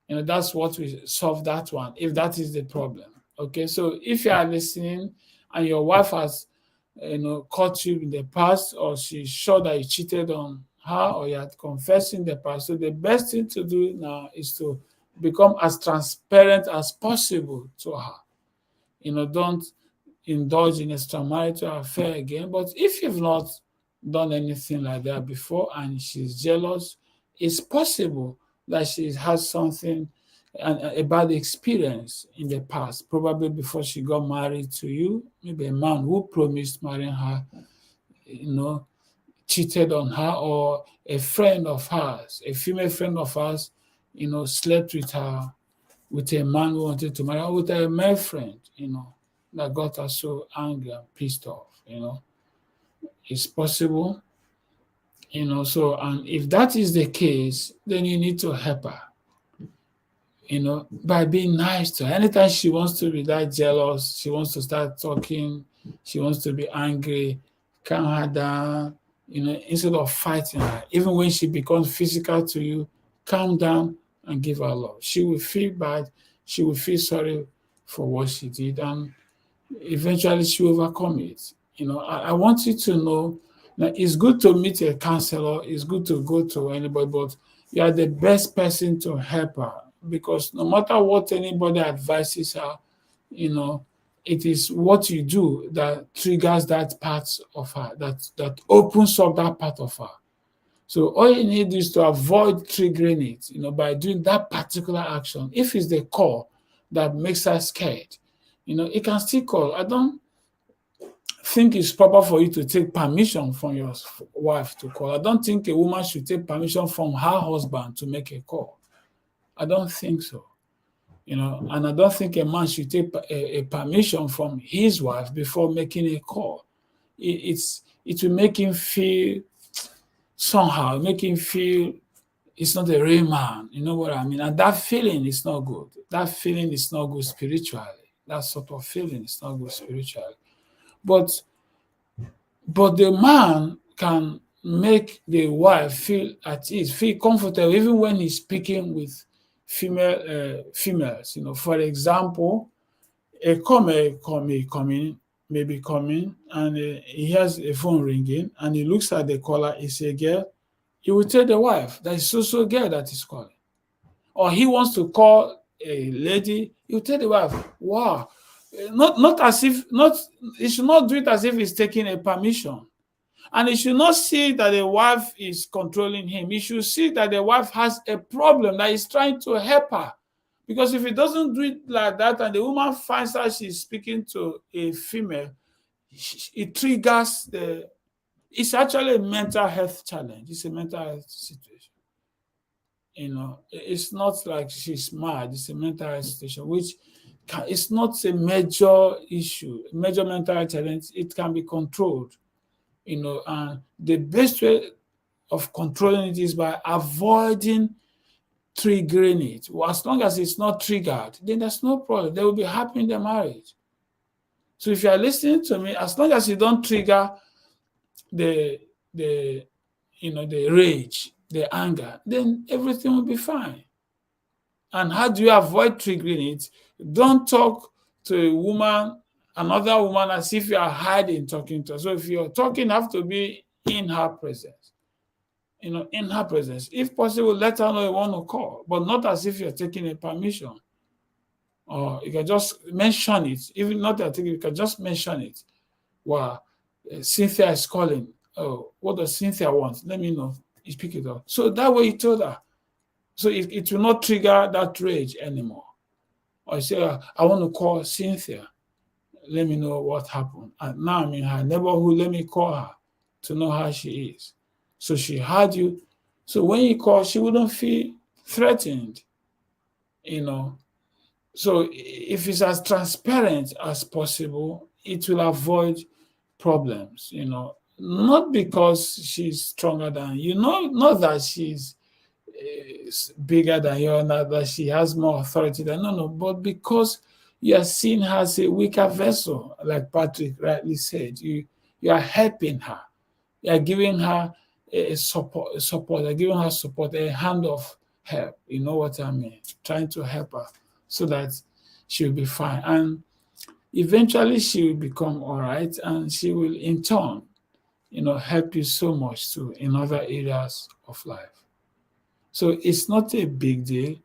That's what we solve that one, if that is the problem. Okay, so if you are listening and your wife has, caught you in the past, or she's sure that you cheated on her, or you had confessed in the past, so the best thing to do now is to become as transparent as possible to her. Don't indulge in extramarital affair again. But if you've not done anything like that before and she's jealous, it's possible that she has something, a bad experience in the past, probably before she got married to you. Maybe a man who promised marrying her, cheated on her, or a friend of hers, a female friend of hers, slept with her, with a man who wanted to marry her, with a male friend, that got her so angry and pissed off. It's possible. So, and if that is the case, then you need to help her, by being nice to her. Anytime she wants to be that jealous, she wants to start talking, she wants to be angry, calm her down, instead of fighting her. Even when she becomes physical to you, calm down and give her love. She will feel bad, she will feel sorry for what she did, and eventually she will overcome it. I want you to know that it's good to meet a counselor, it's good to go to anybody, but you are the best person to help her, because no matter what anybody advises her, it is what you do that triggers that part of her, that opens up that part of her. So all you need is to avoid triggering it, by doing that particular action. If it's the call that makes her scared, it can still call. I don't think it's proper for you to take permission from your wife to call. I don't think a woman should take permission from her husband to make a call. I don't think so. And I don't think a man should take a permission from his wife before making a call. It will make him feel somehow, make him feel it's not a real man. You know what I mean? And that feeling is not good. That feeling is not good spiritually. That sort of feeling is not good spiritually. But the man can make the wife feel at ease, feel comfortable, even when he's speaking with females. For example, a call may be coming, and he has a phone ringing, and he looks at the caller. It's a girl. He will tell the wife that it's so girl that is calling, or he wants to call a lady. He will tell the wife, "Wow." Not as if he should not do it as if he's taking a permission. And he should not see that the wife is controlling him. He should see that the wife has a problem, that he's trying to help her. Because if he doesn't do it like that and the woman finds out she's speaking to a female, it triggers it's actually a mental health challenge. It's a mental health situation. It's not like she's mad. It's a mental health situation, which it's not a major issue, major mental health challenge. It can be controlled, and the best way of controlling it is by avoiding triggering it. Well, as long as it's not triggered, then there's no problem. They will be happy in their marriage. So if you are listening to me, as long as you don't trigger the rage, the anger, then everything will be fine. And how do you avoid triggering it? Don't talk to a woman, another woman, as if you are hiding talking to her. So if you're talking, have to be in her presence. In her presence. If possible, let her know you want to call, but not as if you're taking a permission. Or you can just mention it. Even not that you can just mention it. Wow, Cynthia is calling. Oh, what does Cynthia want? Let me know. You pick it up. So that way you told her. So it will not trigger that rage anymore. Or you say, I want to call Cynthia. Let me know what happened. And now I'm in her neighborhood. Let me call her. to know how she is. So she heard you. So when you call, she wouldn't feel threatened, So if it's as transparent as possible, it will avoid problems, Not because she's stronger than you, not that she's bigger than you, not that she has more authority than no, but because you are seeing her as a weaker vessel, like Patrick rightly said. You are helping her. You are giving her a support. You're giving her support, a hand of help. You know what I mean? Trying to help her so that she'll be fine. And eventually she will become all right, and she will in turn, help you so much too in other areas of life. So it's not a big deal,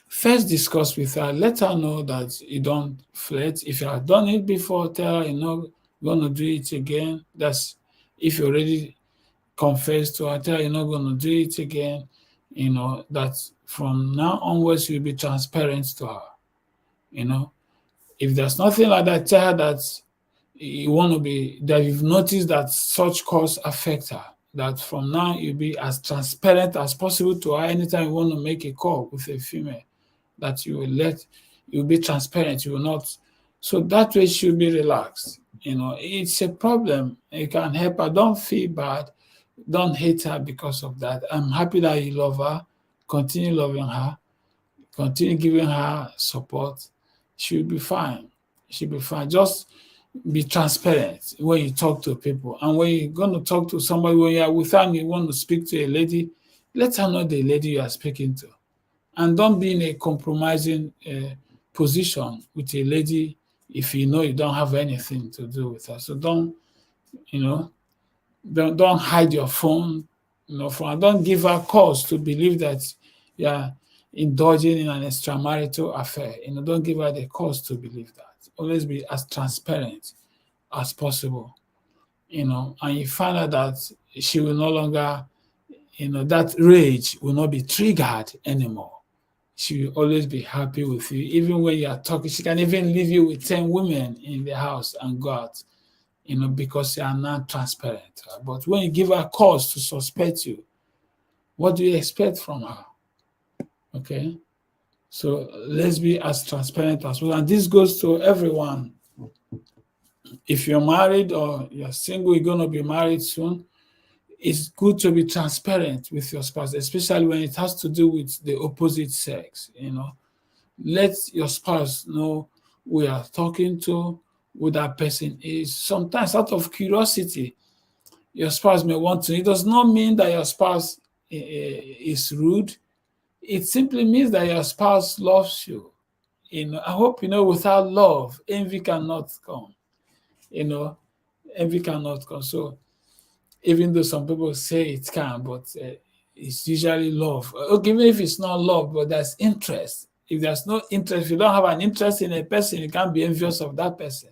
First discuss with her, let her know that you don't flirt. If you have done it before, tell her you're not going to do it again. That's if you already confessed to her, tell her you're not going to do it again. That from now onwards you'll be transparent to her. If there's nothing like that, tell her that that you've noticed that such cause affect her. That from now you'll be as transparent as possible to her anytime you want to make a call with a female. That you'll be transparent, you will not. So that way she'll be relaxed. It's a problem. You can help her. Don't feel bad. Don't hate her because of that. I'm happy that you love her. Continue loving her. Continue giving her support. She'll be fine. She'll be fine. Just be transparent when you talk to people. And when you're going to talk to somebody, when you're with her and you want to speak to a lady, let her know the lady you are speaking to. And don't be in a compromising position with a lady if you know you don't have anything to do with her. So don't hide your phone, from her. Don't give her cause to believe that you are indulging in an extramarital affair. Don't give her the cause to believe that. Always be as transparent as possible, and you find out that she will no longer, that rage will not be triggered anymore. She will always be happy with you. Even when you are talking, she can even leave you with 10 women in the house and go out, because you are not transparent. But when you give her cause to suspect you, what do you expect from her? Okay? So let's be as transparent as well. And this goes to everyone. If you're married or you're single, you're going to be married soon, it's good to be transparent with your spouse, especially when it has to do with the opposite sex. Let your spouse know who you are talking to, who that person is. Sometimes out of curiosity, your spouse may want to. It does not mean that your spouse is rude. It simply means that your spouse loves you. I hope without love, envy cannot come. Envy cannot come. So even though some people say it can, but it's usually love. Okay, even if it's not love, but there's interest. If there's no interest, if you don't have an interest in a person, you can't be envious of that person.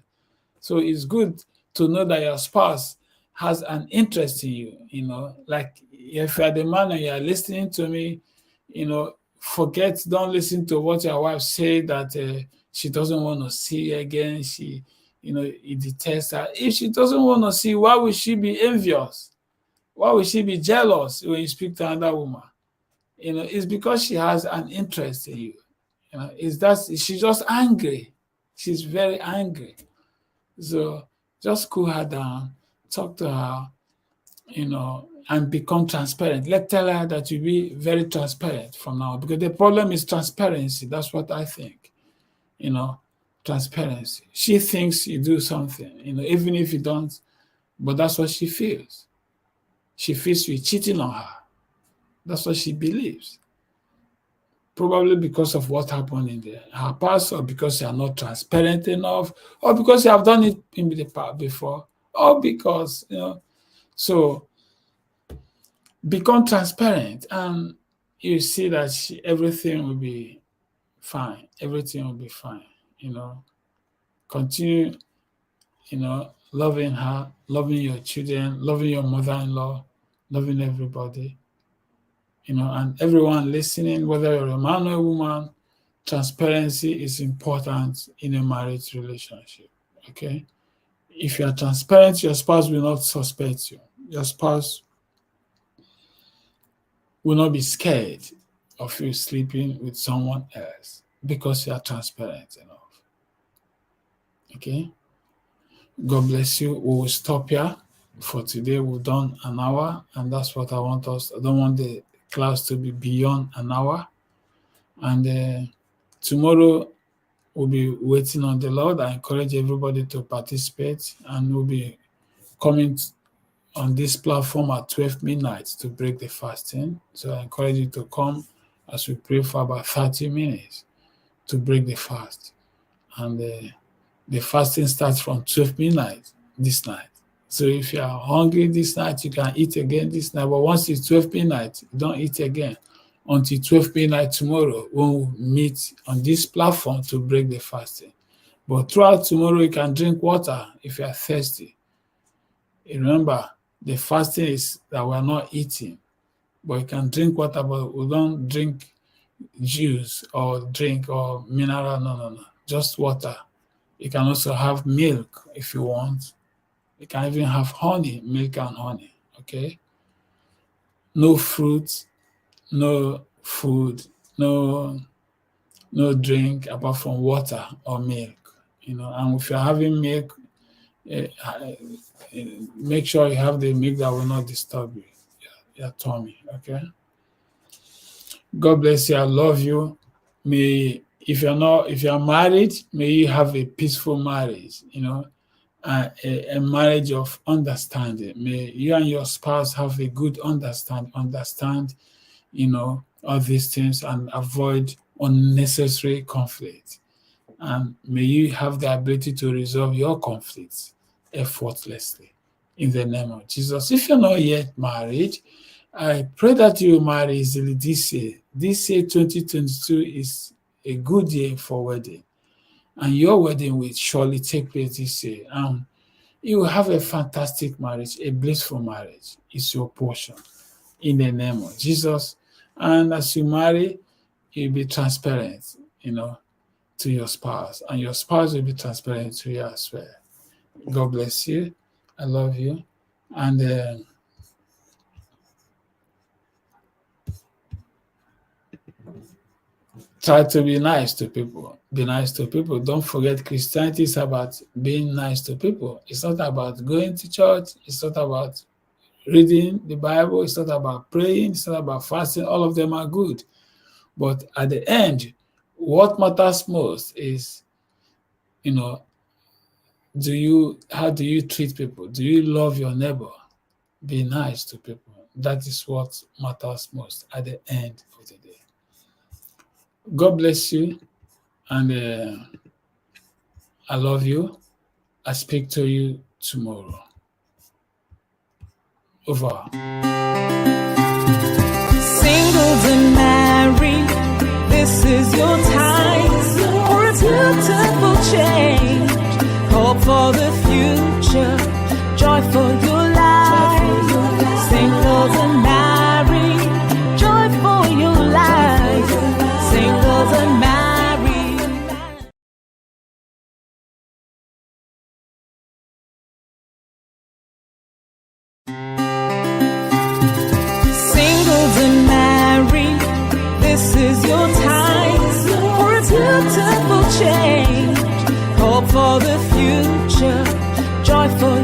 So it's good to know that your spouse has an interest in you. Like if you're the man and you're listening to me, don't listen to what your wife said that she doesn't want to see again. She he detests her. If she doesn't want to see, why would she be envious? Why would she be jealous when you speak to another woman? It's because she has an interest in you. She's just angry. She's very angry. So just cool her down, talk to her, and become transparent. Tell her that you be very transparent from now, because the problem is transparency. That's what I think. Transparency. She thinks you do something, even if you don't, but that's what she feels. She feels you're cheating on her. That's what she believes. Probably because of what happened in her past, or because you are not transparent enough, or because you have done it in the past before, or because, so become transparent and you see that everything will be fine. Everything will be fine, Continue, loving her, loving your children, loving your mother-in-law, loving everybody. And everyone listening, whether you're a man or a woman, transparency is important in a marriage relationship. Okay? If you are transparent, your spouse will not suspect you. Your spouse will not be scared of you sleeping with someone else because you are transparent enough. Okay? God bless you. We will stop here for today. We've done an hour, and that's what I want us. I don't want the class to be beyond an hour. And tomorrow we'll be waiting on the Lord. I encourage everybody to participate, and we'll be coming on this platform at 12 midnight to break the fasting. So I encourage you to come as we pray for about 30 minutes to break the fast. And the fasting starts from 12 midnight this night. So if you are hungry this night, you can eat again this night. But once it's 12 midnight, don't eat again until 12 midnight tomorrow when we meet on this platform to break the fasting. But throughout tomorrow, you can drink water if you are thirsty. Remember, the fasting is that we're not eating, but you can drink water, but we don't drink juice or drink or mineral. No. Just water. You can also have milk if you want. You can even have honey, milk and honey, okay? No fruit, no food, no drink apart from water or milk, And if you're having milk, make sure you have the milk that will not disturb you, your tummy, okay? God bless you. I love you. If you're married, may you have a peaceful marriage, a marriage of understanding. May you and your spouse have a good understand, all these things and avoid unnecessary conflict. And may you have the ability to resolve your conflicts effortlessly in the name of Jesus. If you're not yet married, I pray that you marry easily this year. This year, 2022, is a good year for wedding. And your wedding will surely take place this year. You will have a fantastic marriage, a blissful marriage. It's your portion in the name of Jesus. And as you marry, you'll be transparent, to your spouse. And your spouse will be transparent to you as well. God bless you. I love you. And try to be nice to people. Be nice to people. Don't forget, Christianity is about being nice to people. It's not about going to church. It's not about reading the Bible. It's not about praying. It's not about fasting. All of them are good. But at the end, what matters most is, how do you treat people? Do you love your neighbor? Be nice to people. That is what matters most at the end of the day. God bless you, and I love you. I speak to you tomorrow. Over. Singles and married, this is your time for a beautiful change. Hope for the future, joy for your life. Singles and married, joy for your life. Singles and married. Singles and married, this is your time for a beautiful change. Hope for the future, joy for